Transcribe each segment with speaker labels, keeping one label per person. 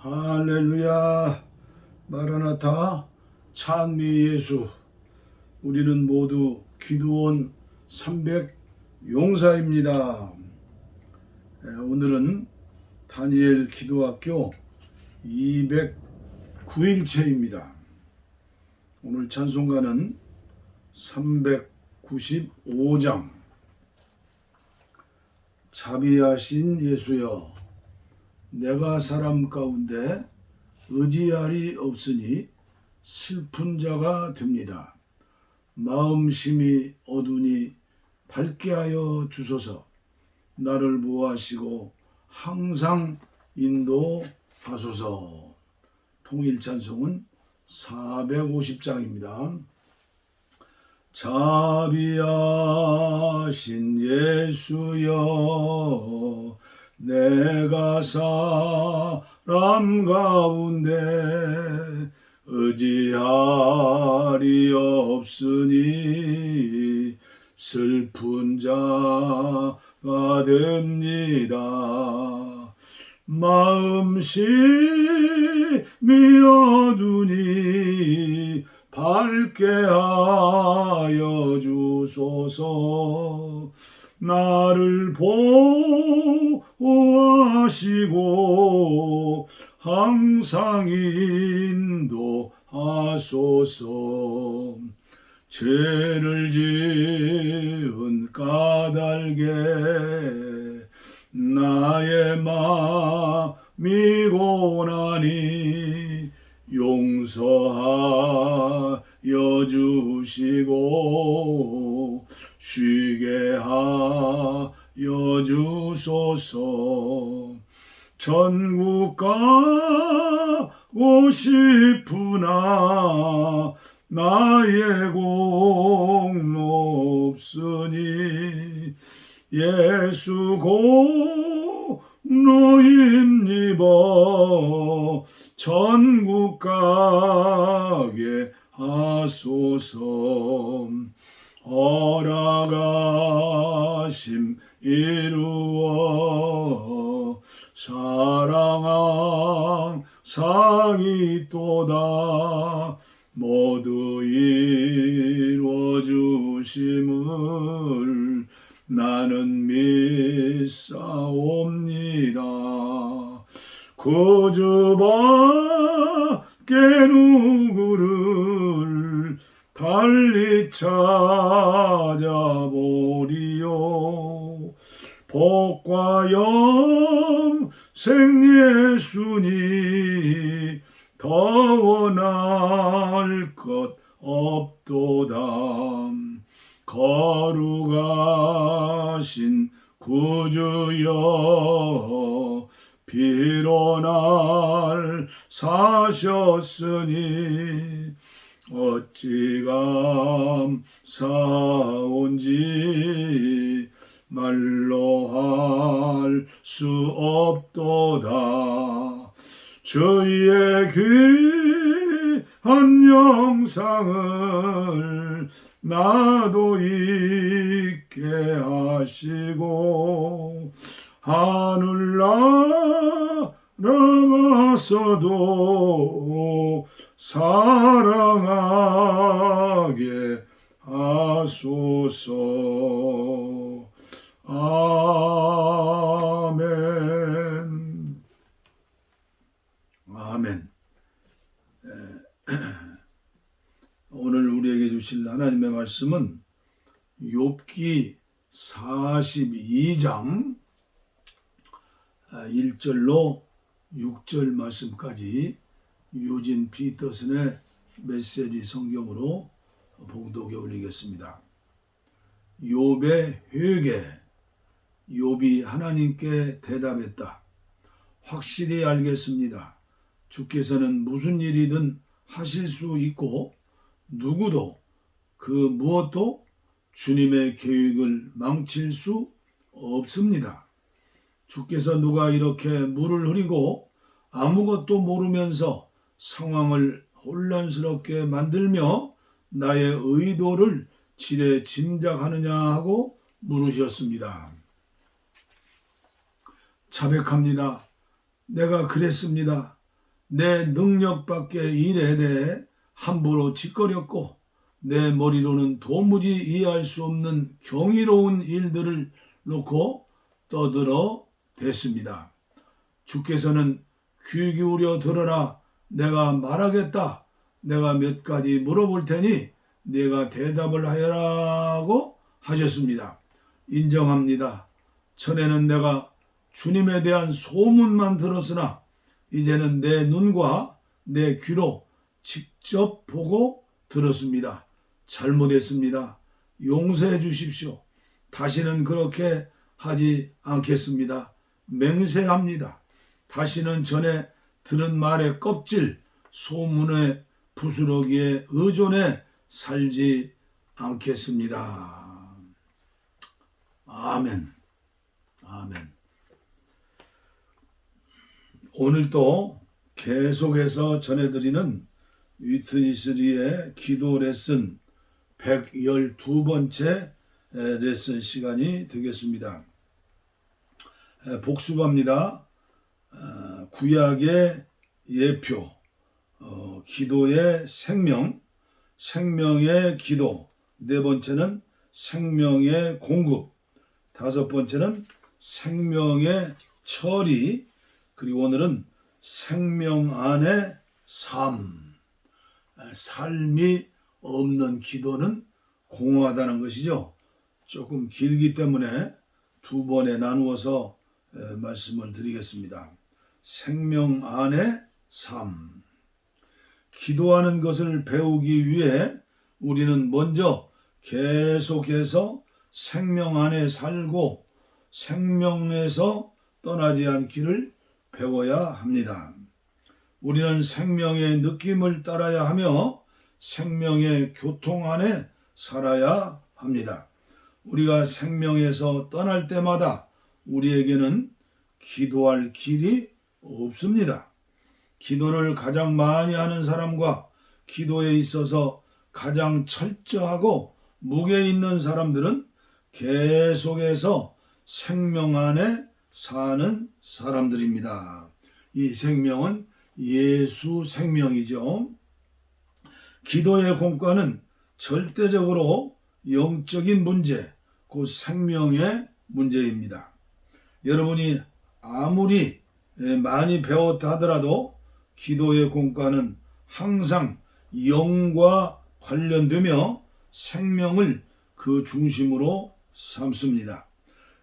Speaker 1: 할렐루야. 마라나타. 찬미 예수. 우리는 모두 기도원 300 용사입니다. 오늘은 다니엘 기도학교 209일째입니다. 오늘 찬송가는 395장. 자비하신 예수여, 내가 사람 가운데 의지할이 없으니 슬픈 자가 됩니다. 마음심이 어두니 밝게 하여 주소서. 나를 보호하시고 항상 인도하소서. 통일 찬송은 450장입니다. 자비하신 예수여, 내가 사람 가운데 의지할이 없으니 슬픈 자가 됩니다. 마음심이 어두니 밝게 하여 주소서. 나를 보호하시고 항상 인도하소서. 죄를 지은 까닭에 나의 마음이 고나니 용서하여 주시고 쉬게 하여 주소서. 천국 가고 싶으나 나의 공로 없으니 예수 공로 힘입어 천국 가게 하소서. 허락하심 이루어 사랑한 상이 또다 모두 이루어 주심을 나는 믿사옵니다. 구주밖에 누구를 달리 찾아보리요. 복과 영생 예수니 더 원할 것 없도다. 거룩하신 구주여, 비로 날 사셨으니 어찌 감사온지 말로 할 수 없도다. 주의 귀한 영상을 나도 있게 하시고 하늘나라가서도 사랑하게 하소서. 아멘. 아멘. 오늘 우리에게 주실 하나님의 말씀은 욥기 42장 1절로 6절 말씀까지 유진 피터슨의 메시지 성경으로 봉독해 올리겠습니다. 욥의 회개. 욥이 하나님께 대답했다. 확실히 알겠습니다. 주께서는 무슨 일이든 하실 수 있고 누구도 그 무엇도 주님의 계획을 망칠 수 없습니다. 주께서 누가 이렇게 물을 흐리고 아무것도 모르면서 상황을 혼란스럽게 만들며 나의 의도를 지레 짐작하느냐 하고 물으셨습니다. 자백합니다. 내가 그랬습니다. 내 능력 밖의 일에 대해 함부로 짓거렸고 내 머리로는 도무지 이해할 수 없는 경이로운 일들을 놓고 떠들어 댔습니다. 주께서는 귀 기울여 들어라. 내가 말하겠다. 내가 몇 가지 물어볼 테니 네가 대답을 하여라고 하셨습니다. 인정합니다. 전에는 내가 주님에 대한 소문만 들었으나 이제는 내 눈과 내 귀로 직접 보고 들었습니다. 잘못했습니다. 용서해 주십시오. 다시는 그렇게 하지 않겠습니다. 맹세합니다. 다시는 전에 들은 말의 껍질, 소문의 부스러기에 의존해 살지 않겠습니다. 아멘. 아멘. 오늘도 계속해서 전해드리는 위트니스리의 기도 레슨 112번째 레슨 시간이 되겠습니다. 복습합니다. 구약의 예표, 기도의 생명, 생명의 기도, 네 번째는 생명의 공급, 다섯 번째는 생명의 처리, 그리고 오늘은 생명 안의 삶. 삶이 없는 기도는 공허하다는 것이죠. 조금 길기 때문에 두 번에 나누어서 말씀을 드리겠습니다. 생명 안의 삶. 기도하는 것을 배우기 위해 우리는 먼저 계속해서 생명 안에 살고 생명에서 떠나지 않기를 배워야 합니다. 우리는 생명의 느낌을 따라야 하며 생명의 교통 안에 살아야 합니다. 우리가 생명에서 떠날 때마다 우리에게는 기도할 길이 없습니다. 기도를 가장 많이 하는 사람과 기도에 있어서 가장 철저하고 무게 있는 사람들은 계속해서 생명 안에 사는 사람들입니다. 이 생명은 예수 생명이죠. 기도의 공과는 절대적으로 영적인 문제, 그 생명의 문제입니다. 여러분이 아무리 많이 배웠다 하더라도 기도의 공과는 항상 영과 관련되며 생명을 그 중심으로 삼습니다.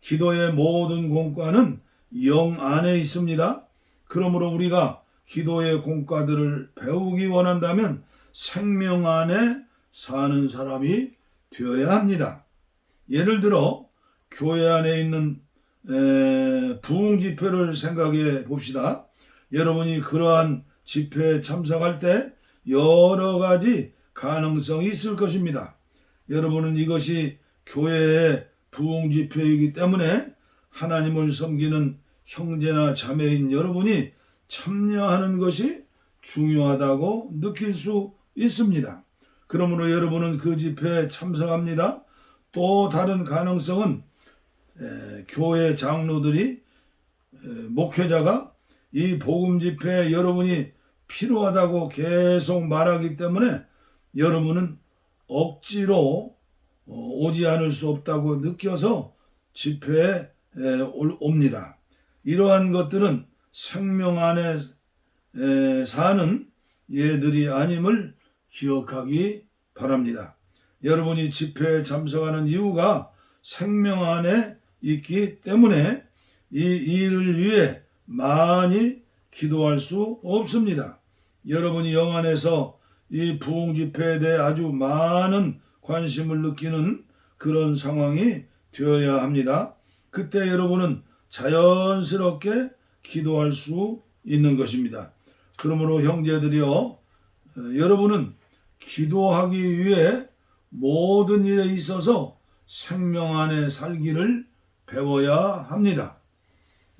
Speaker 1: 기도의 모든 공과는 영 안에 있습니다. 그러므로 우리가 기도의 공과들을 배우기 원한다면 생명 안에 사는 사람이 되어야 합니다. 예를 들어 교회 안에 있는 부흥 집회를 생각해 봅시다. 여러분이 그러한 집회에 참석할 때 여러 가지 가능성이 있을 것입니다. 여러분은 이것이 교회의 부흥 집회이기 때문에 하나님을 섬기는 형제나 자매인 여러분이 참여하는 것이 중요하다고 느낄 수 있습니다. 그러므로 여러분은 그 집회에 참석합니다. 또 다른 가능성은 교회 장로들이 목회자가 이 복음 집회에 여러분이 필요하다고 계속 말하기 때문에 여러분은 억지로 오지 않을 수 없다고 느껴서 집회에 옵니다. 이러한 것들은 생명 안에 사는 예들이 아님을 기억하기 바랍니다. 여러분이 집회에 참석하는 이유가 생명 안에 있기 때문에 이 일을 위해 많이 기도할 수 없습니다. 여러분이 영 안에서 이 부흥 집회에 대해 아주 많은 관심을 느끼는 그런 상황이 되어야 합니다. 그때 여러분은 자연스럽게 기도할 수 있는 것입니다. 그러므로 형제들이여, 여러분은 기도하기 위해 모든 일에 있어서 생명 안에 살기를 배워야 합니다.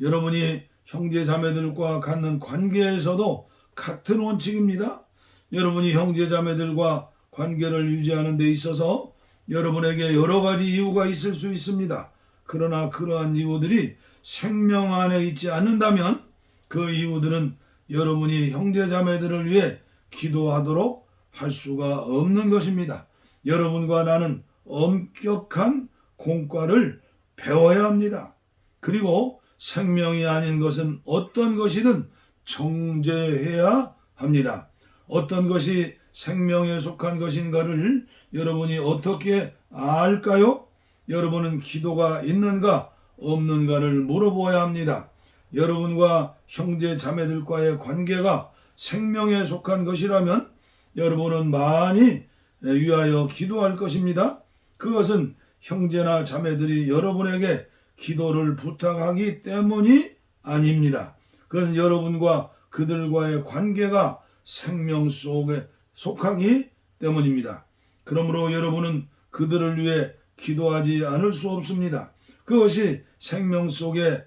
Speaker 1: 여러분이 형제 자매들과 갖는 관계에서도 같은 원칙입니다. 여러분이 형제 자매들과 관계를 유지하는 데 있어서 여러분에게 여러 가지 이유가 있을 수 있습니다. 그러나 그러한 이유들이 생명 안에 있지 않는다면 그 이유들은 여러분이 형제자매들을 위해 기도하도록 할 수가 없는 것입니다. 여러분과 나는 엄격한 공과를 배워야 합니다. 그리고 생명이 아닌 것은 어떤 것이든 정죄해야 합니다. 어떤 것이 생명에 속한 것인가를 여러분이 어떻게 알까요? 여러분은 기도가 있는가 없는가를 물어보아야 합니다. 여러분과 형제 자매들과의 관계가 생명에 속한 것이라면 여러분은 많이 위하여 기도할 것입니다. 그것은 형제나 자매들이 여러분에게 기도를 부탁하기 때문이 아닙니다. 그것은 여러분과 그들과의 관계가 생명 속에 속하기 때문입니다. 그러므로 여러분은 그들을 위해 기도하지 않을 수 없습니다. 그것이 생명 속에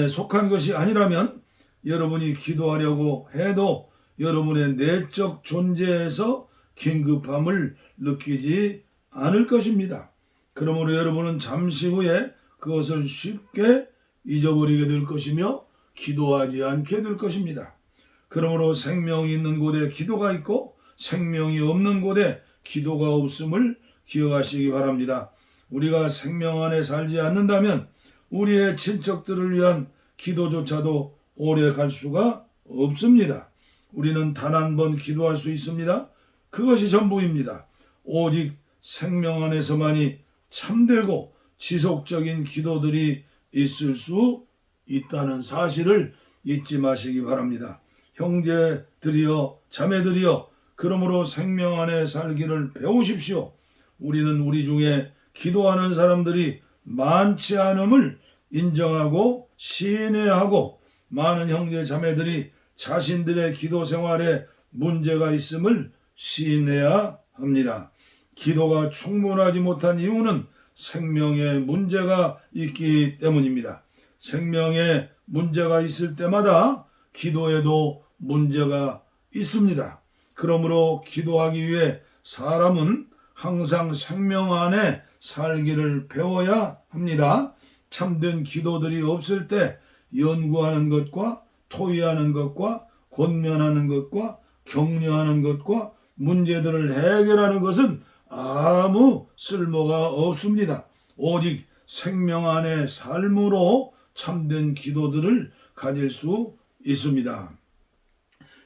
Speaker 1: 속한 것이 아니라면 여러분이 기도하려고 해도 여러분의 내적 존재에서 긴급함을 느끼지 않을 것입니다. 그러므로 여러분은 잠시 후에 그것을 쉽게 잊어버리게 될 것이며 기도하지 않게 될 것입니다. 그러므로 생명이 있는 곳에 기도가 있고 생명이 없는 곳에 기도가 없음을 기억하시기 바랍니다. 우리가 생명 안에 살지 않는다면 우리의 친척들을 위한 기도조차도 오래 갈 수가 없습니다. 우리는 단 한 번 기도할 수 있습니다. 그것이 전부입니다. 오직 생명 안에서만이 참되고 지속적인 기도들이 있을 수 있다는 사실을 잊지 마시기 바랍니다. 형제들이여 자매들이여 그러므로 생명 안에 살기를 배우십시오. 우리는 우리 중에 기도하는 사람들이 많지 않음을 인정하고 시인해하고 많은 형제 자매들이 자신들의 기도 생활에 문제가 있음을 시인해야 합니다. 기도가 충분하지 못한 이유는 생명에 문제가 있기 때문입니다. 생명에 문제가 있을 때마다 기도에도 문제가 있습니다. 그러므로 기도하기 위해 사람은 항상 생명 안에 살기를 배워야 합니다. 참된 기도들이 없을 때 연구하는 것과 토의하는 것과 권면하는 것과 격려하는 것과 문제들을 해결하는 것은 아무 쓸모가 없습니다. 오직 생명 안의 삶으로 참된 기도들을 가질 수 있습니다.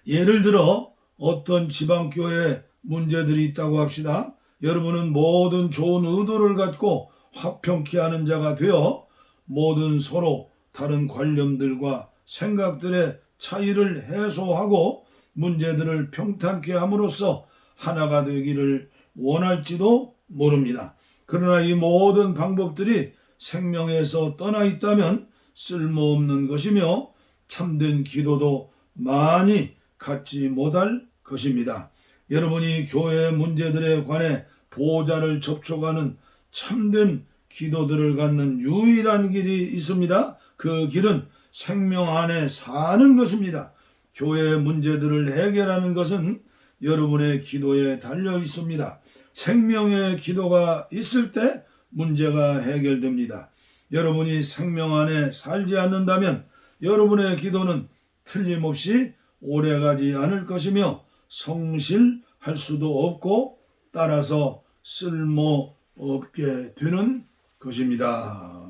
Speaker 1: 예를 들어 어떤 지방교회 문제들이 있다고 합시다. 여러분은 모든 좋은 의도를 갖고 화평케 하는 자가 되어 모든 서로 다른 관념들과 생각들의 차이를 해소하고 문제들을 평탄케 함으로써 하나가 되기를 원할지도 모릅니다. 그러나 이 모든 방법들이 생명에서 떠나 있다면 쓸모없는 것이며 참된 기도도 많이 갖지 못할 것입니다. 여러분이 교회 문제들에 관해 보호자를 접촉하는 참된 기도들을 갖는 유일한 길이 있습니다. 그 길은 생명 안에 사는 것입니다. 교회 문제들을 해결하는 것은 여러분의 기도에 달려 있습니다. 생명의 기도가 있을 때 문제가 해결됩니다. 여러분이 생명 안에 살지 않는다면 여러분의 기도는 틀림없이 오래가지 않을 것이며 성실할 수도 없고 따라서 쓸모없게 되는 것입니다.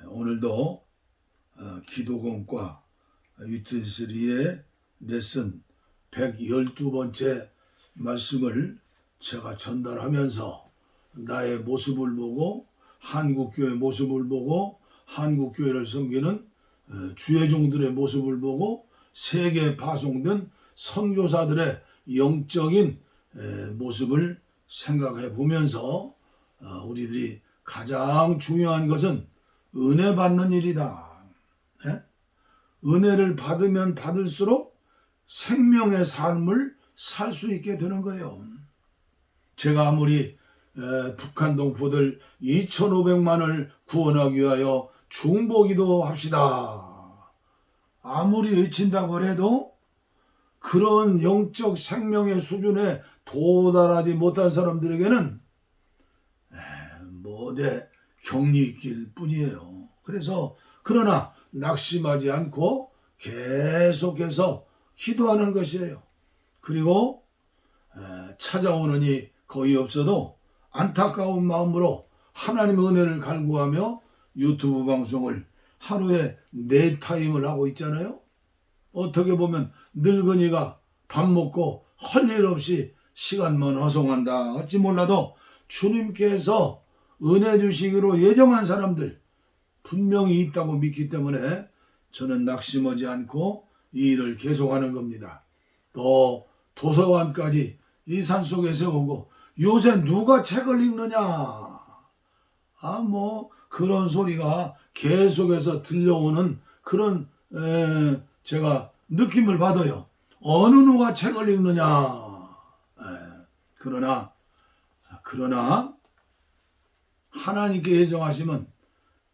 Speaker 1: 오늘도 기도공과 위트리스리의 레슨 112번째 말씀을 제가 전달하면서 나의 모습을 보고 한국교회 모습을 보고 한국교회를 섬기는 주의 종들의 모습을 보고 세계에 파송된 선교사들의 영적인 모습을 생각해 보면서 우리들이 가장 중요한 것은 은혜 받는 일이다. 은혜를 받으면 받을수록 생명의 삶을 살 수 있게 되는 거예요. 제가 아무리 북한 동포들 2,500만을 구원하기 위하여 중보기도 합시다. 아무리 외친다고 해도 그런 영적 생명의 수준에 도달하지 못한 사람들에게는 격리 있길 뿐이에요. 그래서 그러나 낙심하지 않고 계속해서 기도하는 것이에요. 그리고 찾아오는 이 거의 없어도 안타까운 마음으로 하나님의 은혜를 갈구하며 유튜브 방송을 하루에 4타임을 하고 있잖아요. 어떻게 보면 늙은이가 밥 먹고 할 일 없이 시간만 허송한다 할지 몰라도 주님께서 은혜 주시기로 예정한 사람들 분명히 있다고 믿기 때문에 저는 낙심하지 않고 이 일을 계속하는 겁니다. 또 도서관까지 이 산속에 세우고 요새 누가 책을 읽느냐? 그런 소리가 계속해서 들려오는 그런 제가 느낌을 받아요. 어느 누가 책을 읽느냐? 그러나 하나님께 예정하시면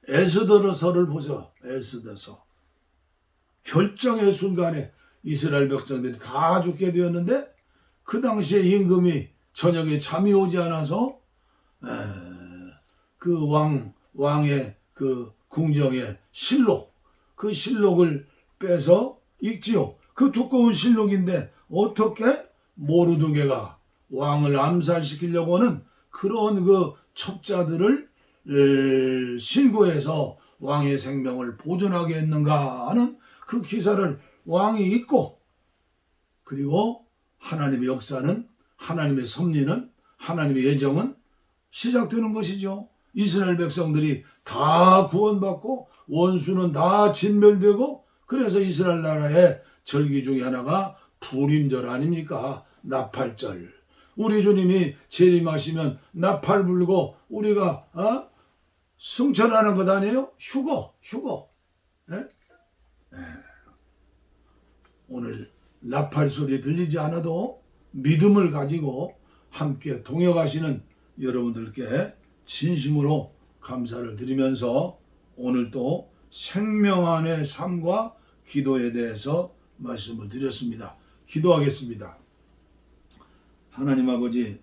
Speaker 1: 에스더서를 보세요. 에스더서. 결정의 순간에 이스라엘 백성들이 다 죽게 되었는데 그 당시에 임금이 저녁에 잠이 오지 않아서 그 왕의 그 궁정의 실록, 그 실록을 빼서 읽지요. 그 두꺼운 실록인데 어떻게 모르드게가 왕을 암살시키려고 하는 그런 그 첩자들을 신고해서 왕의 생명을 보존하게 했는가 하는 그 기사를 왕이 읽고, 그리고 하나님의 역사는, 하나님의 섭리는, 하나님의 예정은 시작되는 것이죠. 이스라엘 백성들이 다 구원받고 원수는 다 진멸되고, 그래서 이스라엘 나라의 절기 중에 하나가 불임절 아닙니까? 나팔절. 우리 주님이 재림하시면 나팔 불고 우리가 승천하는 것 아니에요? 휴거. 예? 오늘 나팔 소리 들리지 않아도 믿음을 가지고 함께 동역하시는 여러분들께 진심으로 감사를 드리면서 오늘 또 생명안의 삶과 기도에 대해서 말씀을 드렸습니다. 기도하겠습니다. 하나님 아버지,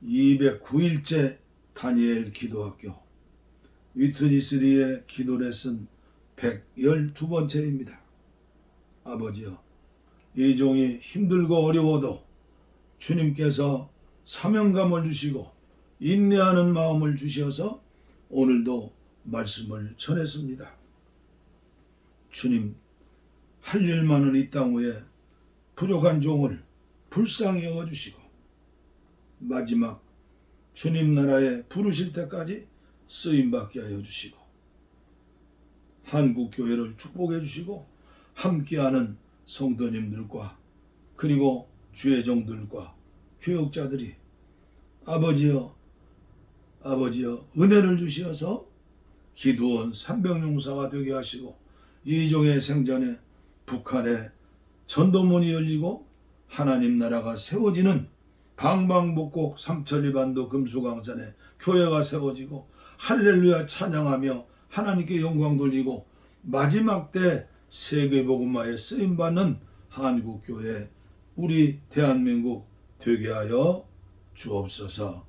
Speaker 1: 209일째 다니엘 기도학교 위트니스리의 기도 레슨 112번째입니다. 아버지여, 이 종이 힘들고 어려워도 주님께서 사명감을 주시고 인내하는 마음을 주셔서 오늘도 말씀을 전했습니다. 주님, 할 일 많은 이 땅 위에 부족한 종을 불쌍히 여겨주시고 마지막 주님 나라에 부르실 때까지 쓰임받게 하여 주시고 한국교회를 축복해 주시고 함께하는 성도님들과 그리고 주의종들과 교역자들이 아버지여 은혜를 주시어서 기도원 300용사가 되게 하시고 이종의 생전에 북한에 전도문이 열리고 하나님 나라가 세워지는 방방곡곡 삼천리반도 금수강산에 교회가 세워지고 할렐루야 찬양하며 하나님께 영광 돌리고 마지막 때 세계복음화에 쓰임받는 한국교회 우리 대한민국 되게 하여 주옵소서.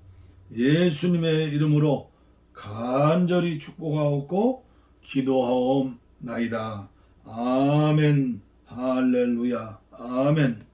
Speaker 1: 예수님의 이름으로 간절히 축복하옵고 기도하옵나이다. 아멘. 할렐루야. 아멘.